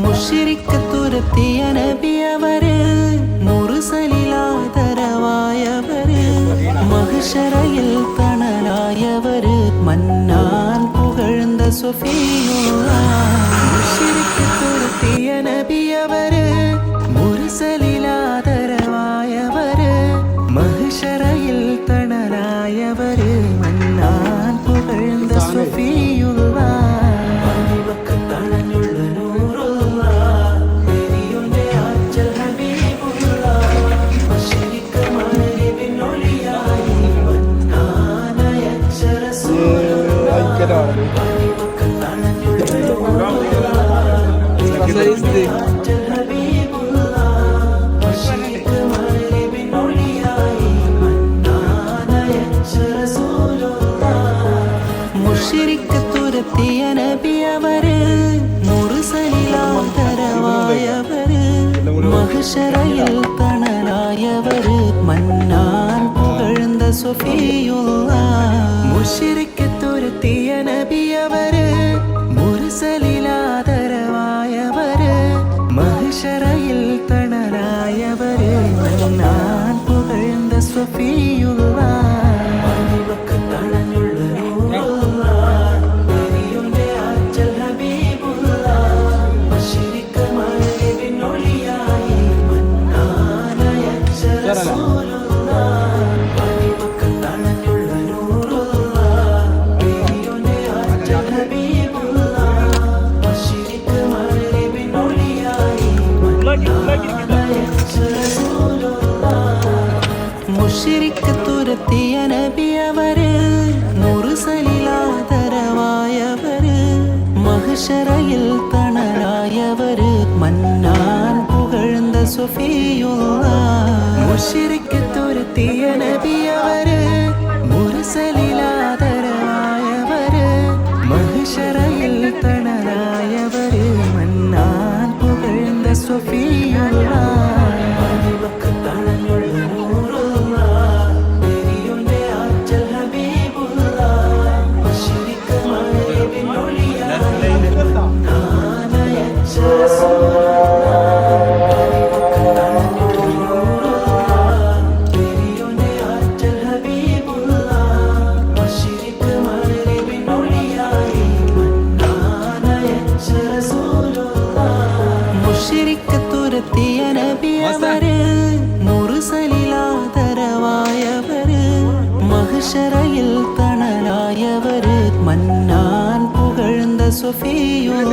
മുശ്രിക്ക് തുരത്തിയ നബിയവര് മുർസലിലാദരവായവര് മഹ്ശറയിൽ തണലായവര് മന്നാൻ പുകഴ്ന്ന സഫിയുള്ള മുശ്രിക്ക് തുരത്തിയ നബിയവര് മുർസലിലാദരവായവര് മഹ്ശറയിൽ തണലായവര് മന്നാൻ പുകഴ്ന്ന സഫിയുള്ള മുശ്രിക്ക് തുരത്തിയ നബിയവര് മുർസലിലാദരവായവര് മഹ്ശറയിൽ തണലായവര് മന്നാൻ പുകഴ്ന്ന സഫിയുള്ള മുശ്രിക്ക് തുരത്തിയ നബിയവര് മുർസലിലാദരവായവര് മഹ്ശറയിൽ തണലായവര് മന്നാൻ പുകഴ്ന്ന സഫിയുള്ള മുശ്രിക്ക് തുരത്തിയ നബിയവര് മുർസലിലാദരവായവര് മഹ്ശറയിൽ തണലായവര് മന്നാൻ പുകഴ്ന്ന സഫിയുള്ള മുശ്രിക്ക് തുരത്തിയ നബിയവര് മുർസലിലാദരവായവര് മഹ്ശറയിൽ തണലായവര് മന്നാൻ പുകഴ്ന്ന സഫിയുള്ള മുശ്രിക്ക് തുരത്തിയ നബിയവര് മുർസലിലാദരവായവര് മഹ്ശറയിൽ തണലായവര് മന്നാൻ പുകഴ്ന്ന സഫിയുള്ള